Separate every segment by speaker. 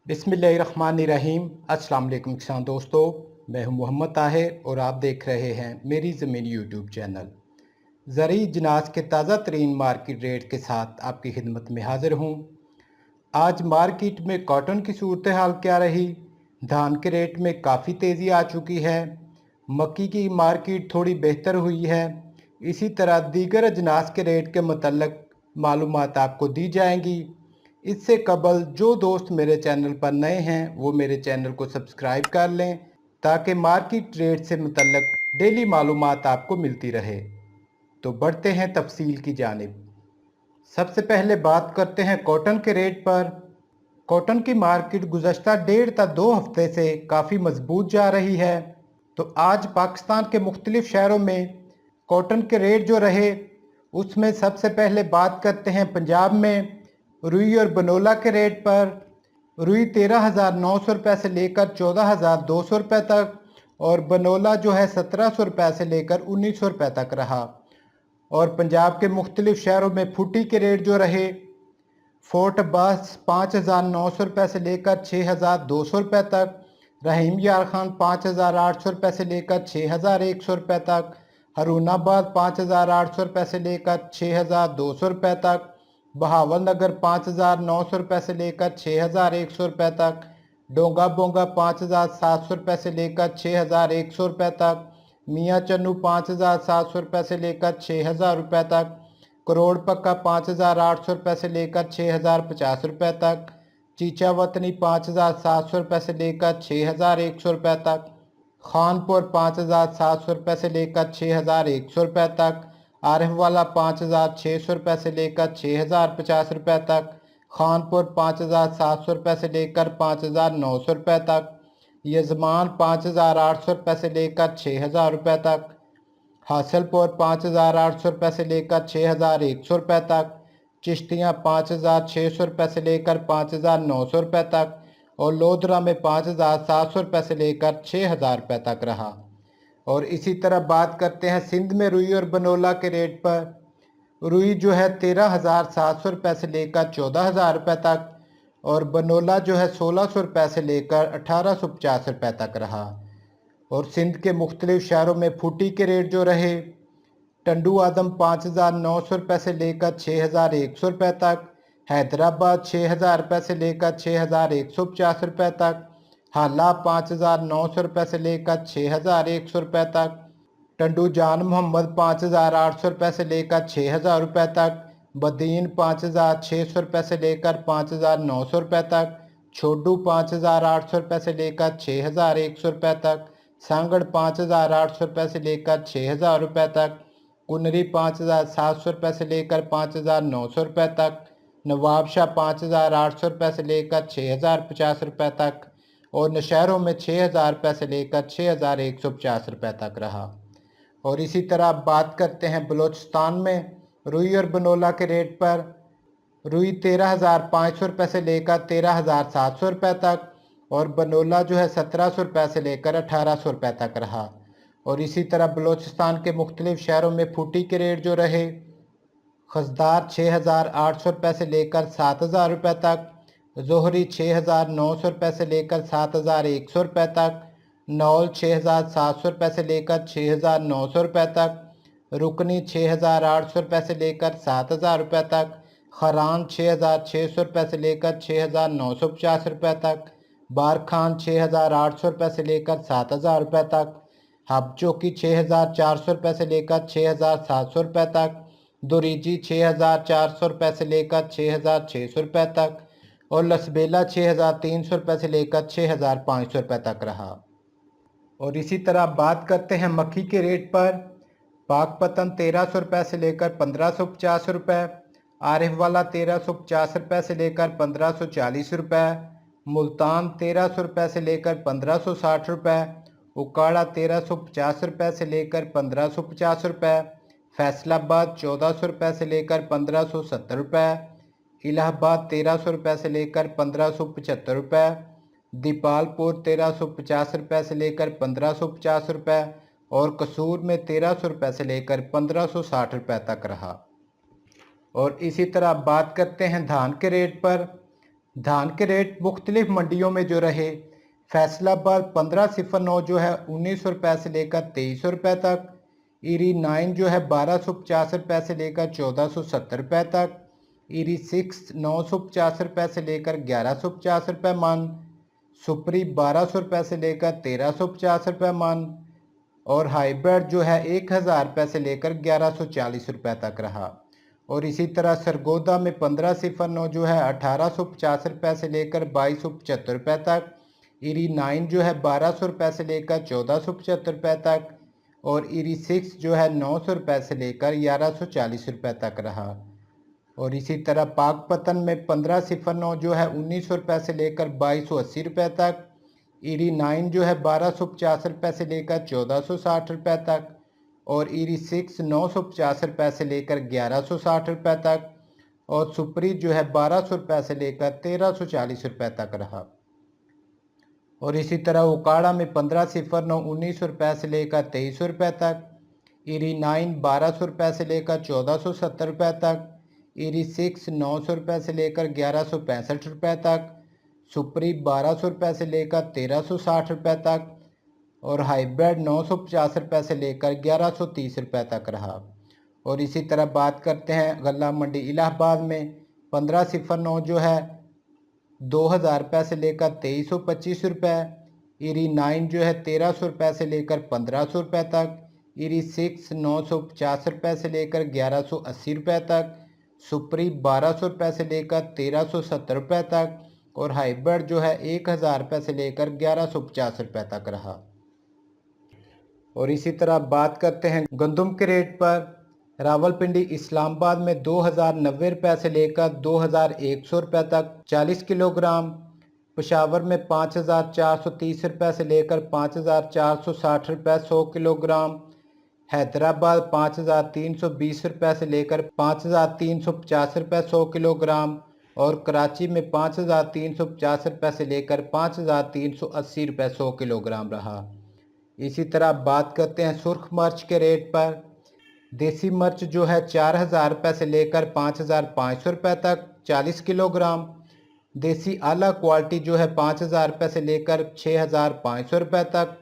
Speaker 1: बिस्मिल्लाहिर्रहमानिर्रहीम। अस्सलाम वालेकुम किसान दोस्तों, मैं हूं मोहम्मद ताहिर और आप देख रहे हैं मेरी ज़मीन यूट्यूब चैनल। ज़रूरी जिनास के ताज़ा तरीन मार्केट रेट के साथ आपकी खिदमत में हाज़िर हूं। आज मार्केट में कॉटन की सूरत हाल क्या रही? धान के रेट में काफ़ी तेज़ी आ चुकी है। मक्की की मार्केट थोड़ी बेहतर हुई है। इसी तरह दीगर अजनास के रेट के मतलब मालूमात आपको दी जाएंगी। इससे कबल जो दोस्त मेरे चैनल पर नए हैं वो मेरे चैनल को सब्सक्राइब कर लें ताकि मार्केट रेट से मुतल्लक डेली मालूमात आपको मिलती रहे। तो बढ़ते हैं तफसील की जानिब। सबसे पहले बात करते हैं कॉटन के रेट पर। कॉटन की मार्केट गुज़श्ता 1.5 था 2 हफ्ते से काफ़ी मजबूत जा रही है। तो आज पाकिस्तान के मुख्तलिफ शहरों में कॉटन के रेट जो रहे उसमें सबसे पहले बात करते हैं पंजाब में रुई और बनोला के रेट पर। रुई 13,900 रुपये से लेकर 14,200 रुपये तक और बनोला जो है 1,700 रुपये से लेकर 1,900 रुपये तक रहा। और पंजाब के मुख्तलिफ शहरों में फुटी के रेट जो रहे फोर्ट अब्बास 5,900 रुपये से लेकर 6,200 रुपये तक, रहीम यार खान 5,800 रुपये से लेकर 6,100 रुपये तक, हरूनाबाद 5,800 रुपये से लेकर 6,200 रुपये तक, बहावल नगर 5,900 रुपये से लेकर 6,100 रुपये तक, डोंगा बोंगा 5,700 रुपये से लेकर 6,100 रुपये तक, मियाँ चन्नू 5,700 रुपये से लेकर 6,000 रुपये तक, करोड़ पक्का 5,800 रुपये से लेकर 6,050 रुपये तक, चीचा वतनी 5,700 रुपये से लेकर 6,100 रुपये तक, खानपुर 5,700 रुपये से लेकर 6,100 रुपये तक, आरिफ वाला 5,600 रुपये से लेकर 6,050 रुपये तक, खानपुर 5,700 रुपये से लेकर 5,900 रुपये तक, यजमान 5,800 रुपये से लेकर 6,000 रुपये तक, हासिलपुर 5,800 रुपये से लेकर 6,100 रुपये तक, चिश्तियाँ 5,600 रुपये से लेकर 5,900 रुपये तक और लोधरा में 5,700 रुपये से लेकर 6,000 रुपये तक रहा। और इसी तरह बात करते हैं सिंध में रुई और बनोला के रेट पर। रुई जो है 13,700 रुपये से लेकर 14,000 रुपये तक और बनोला जो है 1,600 रुपये से लेकर 1,850 रुपये तक रहा। और सिंध के मुख्तलिफ शहरों में फुटी के रेट जो रहे टंडू आदम 5,900 रुपये से लेकर 6,100 रुपये तक, हैदराबाद 6,000 रुपये से लेकर 6,150 रुपये तक, हाला 5,900 रुपये से लेकर 6,100 रुपये तक, टंडू जान मोहम्मद 5,800 रुपये से लेकर 6,000 रुपये तक, बदीन 5,600 रुपये से लेकर 5,900 रुपये तक, छोडू 5,800 रुपये से लेकर 6,100 रुपये तक, सांगड़ 5,800 रुपये से लेकर 6,000 रुपये तक, कुनरी 5,700 रुपये से लेकर 5,900 रुपये तक, नवाबशाह 5,800 रुपये से लेकर 6,050 रुपये तक और नशहरों में 6,000 रुपये से लेकर 6,150 रुपये तक रहा। और इसी तरह आप बात करते हैं बलूचिस्तान में रुई और बनोला के रेट पर। रुई 13,500 रुपये से लेकर 13,700 रुपये तक और बनोला जो है 1,700 रुपये से लेकर 1,800 रुपये तक रहा। और इसी तरह बलूचिस्तान के मुख्तलिफ शहरों में फुटी के रेट जो रहे खसदार 6,800 रुपये से लेकर 7,000 रुपये तक, जोहरी 6,900 रुपये से लेकर 7,100 रुपये तक, नौल 6,700 रुपये से लेकर 6,900 रुपये तक, रुकनी 6,800 रुपये से लेकर 7,000 रुपये तक, खरान 6,600 रुपये से लेकर 6,950 रुपये तक, बारखान 6,800 रुपये से लेकर 7,000 रुपये तक, हबचौकी 6,400 रुपये से लेकर 6,700 रुपये तक, दुरीजी 6,400 रुपये से लेकर 6,600 रुपये तक और लसबेला 6,300 रुपये से लेकर 6,500 रुपये तक रहा। और इसी तरह बात करते हैं मक्खी के रेट पर। पाकपतन 1,300 रुपये से लेकर 1,550 रुपये, आरिफ वाला 1,350 रुपये से लेकर 1,540 रुपये, मुल्तान 1,300 रुपये से लेकर 1,560 रुपये, उकाड़ा 1,350 रुपये से लेकर 1,550 रुपये, फैसलाबाद 1,400 रुपये से लेकर 1,570 रुपये, इलाहाबाद 1,300 रुपये से लेकर 1,575 रुपये, दीपालपुर 1,350 रुपये से लेकर 1,550 रुपये और कसूर में 1,300 रुपये से लेकर 1,560 रुपये तक रहा। और इसी तरह बात करते हैं धान के रेट पर। धान के रेट मुख्तलिफ मंडियों में जो रहे, फैसलाबाद 1509 जो है 1900 रुपये से लेकर 2300 रुपये तक, ईरी 9 जो है 1250 रुपये से लेकर 1470 रुपये तक, ईरी 6 950 रुपये से लेकर 1150 रुपये मन, सुपरी 1200 रुपये से लेकर 1350 रुपये मन और हाइब्रिड जो है 1000 रुपये से लेकर 1140 रुपये तक रहा। और इसी तरह सरगोदा में 1509 जो है 1850 रुपये से लेकर 2275 रुपये तक, ईरी 9 जो है 1200 रुपये से लेकर 1475 रुपये तक और ईरी 6 जो है 900 रुपये से लेकर 1140 रुपये तक रहा। और इसी तरह पाकपतन में 1509 जो है 1900 रुपये से लेकर 2280 रुपये तक, ईरी 9 जो है 1250 रुपये से लेकर 1460 रुपये तक और ईरी 6 950 रुपये से लेकर 1160 रुपये तक और सुपरी जो है 1200 रुपये से लेकर 1340 रुपये तक रहा। और इसी तरह उकाड़ा में 1509 1900 रुपये से लेकर 2300 रुपये तक, ईरी 9 1200 रुपये से लेकर 1470 रुपये तक, ईरी 6 900 रुपये से लेकर 1165 रुपये तक, सुपरी 1200 रुपये से लेकर 1360 रुपये तक और हाइब्रिड 950 रुपये से लेकर 1130 रुपये तक रहा। और इसी तरह बात करते हैं गल्ला मंडी इलाहाबाद में 1509 जो है 2000 रुपये से लेकर 2325 रुपये, ईरी 9 जो है 1300 रुपये से लेकर 1500 रुपये तक, ईरी 6 950 रुपये से लेकर 1180 रुपये तक, सुपरी 1200 रुपये से लेकर 1370 रुपये तक और हाइब्रिड जो है 1000 रुपये से लेकर 1150 रुपये तक रहा। और इसी तरह बात करते हैं गंदम के रेट पर, रावलपिंडी इस्लामाबाद में 2090 रुपये से लेकर 2100 रुपये तक 40 किलोग्राम, पेशावर में 5430 रुपये से लेकर 5460 रुपये 100 किलोग्राम, हैदराबाद 5320 रुपये से लेकर 5350 रुपये 100 किलोग्राम और कराची में 5350 रुपये से लेकर 5380 रुपये 100 किलोग्राम रहा। इसी तरह बात करते हैं सुर्ख मिर्च के रेट पर, देसी मिर्च जो है 4000 रुपये से लेकर 5500 रुपये तक 40 किलोग्राम, देसी आला क्वालिटी जो है 5000 रुपये से लेकर 6500 रुपये तक,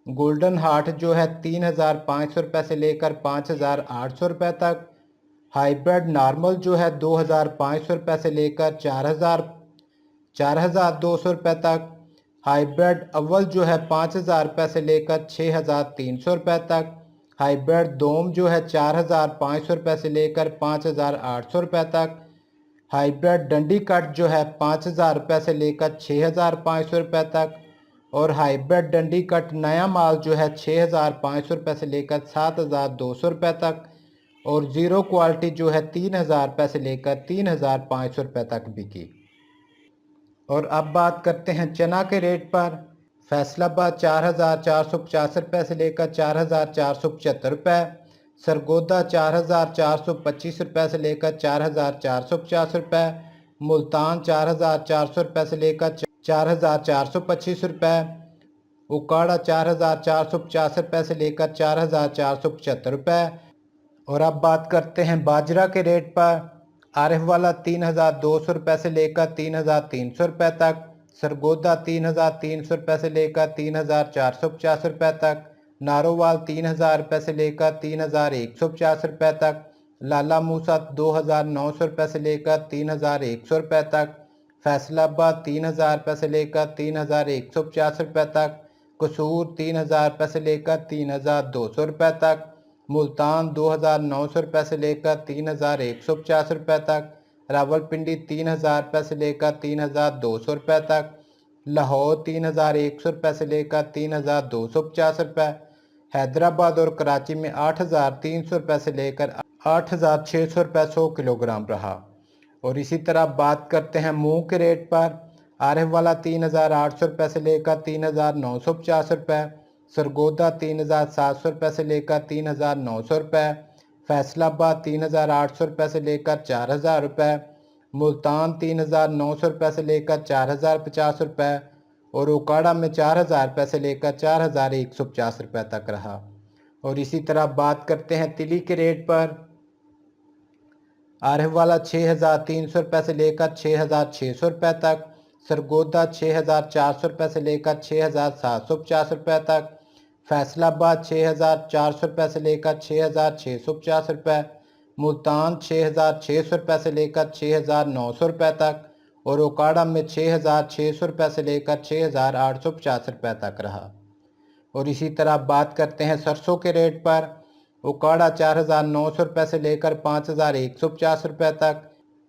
Speaker 1: गोल्डन हार्ट जो है 3500 रुपये से लेकर 5800 रुपये तक, हाइब्रिड नॉर्मल जो है 2500 रुपये से लेकर 4200 रुपये तक, हाइब्रिड अव्वल जो है 5000 रुपये से लेकर 6300 रुपये तक, हाइब्रिड दोम जो है 4500 रुपये से लेकर 5800 रुपये तक, हाइब्रिड डंडी कट जो है 5000 रुपये से लेकर 6500 रुपये तक और हाइब्रिड डंडी कट नया माल जो है 6500 रुपये से लेकर 7200 रुपये तक और ज़ीरो क्वालिटी जो है 3000 रुपये से लेकर 3500 रुपये तक बिकी। और अब बात करते हैं चना के रेट पर, फैसलाबाद 4450 रुपये से लेकर 4475 रुपये, सरगोदा 4425 रुपये से लेकर 4450 रुपये, मुल्तान 4400 रुपये से लेकर 4425 रुपये, उकाड़ा 4450 रुपये से लेकर 4475 रुपये। और अब बात करते हैं बाजरा के रेट पर, आरिफ वाला 3200 रुपये से लेकर 3300 रुपये तक, सरगोदा 3300 रुपये से लेकर 3450 रुपये तक, नारोवाल 3000 रुपये से लेकर 3150 रुपये तक, लाला मूसा 2900 रुपये से लेकर 3100 रुपये तक, फैसलाबाद 3000 रुपये से लेकर 3150 रुपये तक, कसूर 3000 रुपये से लेकर 3200 रुपये तक, मुल्तान 2900 रुपये से लेकर 3150 रुपये तक, रावलपिंडी 3000 रुपये से लेकर 3200 रुपये तक, लाहौर 3100 रुपये से लेकर 3250 रुपये, हैदराबाद और कराची में 8300 रुपये से लेकर 8600 रुपये 100 किलोग्राम रहा। और इसी तरह बात करते हैं मूंग के रेट पर, आरिफ वाला 3800 रुपये से लेकर 3950 रुपये, सरगोदा 3700 रुपये से लेकर 3900 रुपये, फैसलाबाद 3800 रुपये से लेकर 4000 रुपये, मुल्तान 3900 रुपये से लेकर 4050 रुपये और उकाड़ा में 4000 रुपये से लेकर 4150 रुपये तक रहा। और इसी तरह बात करते हैं तिली के रेट पर, आरहवाला 6,300 रुपये से लेकर 6,600 रुपये तक, सरगोदा 6,400 रुपये से लेकर 6,750 रुपये तक, फैसलाबाद 6,400 रुपये से लेकर 6,650 रुपये, मुल्तान 6,600 रुपये से लेकर 6,900 रुपये तक और ओकाड़ा में 6,600 रुपये से लेकर 6,850 रुपये तक रहा। और इसी तरह बात करते हैं सरसों के रेट पर। ओकाड़ा 4,900 रुपये से लेकर 5,150 रुपये तक,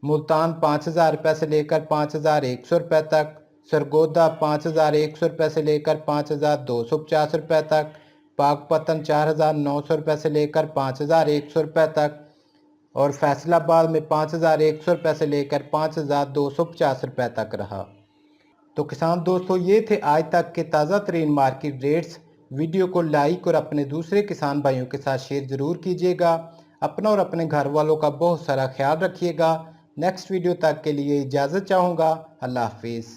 Speaker 1: मुल्तान 5,000 रुपये से लेकर 5,100 रुपये तक, सरगोदा 5,100 रुपये से लेकर 5,250 रुपये तक, पाकपतन 4,900 रुपये से लेकर 5,100 रुपये तक और फैसलाबाद में 5,100 रुपये से लेकर 5,250 रुपये तक रहा। तो किसान दोस्तों, ये थे आज तक के ताज़ा तरीन मार्केट रेट्स। वीडियो को लाइक और अपने दूसरे किसान भाइयों के साथ शेयर ज़रूर कीजिएगा। अपना और अपने घर वालों का बहुत सारा ख्याल रखिएगा। नेक्स्ट वीडियो तक के लिए इजाज़त चाहूँगा। अल्लाह हाफिज़।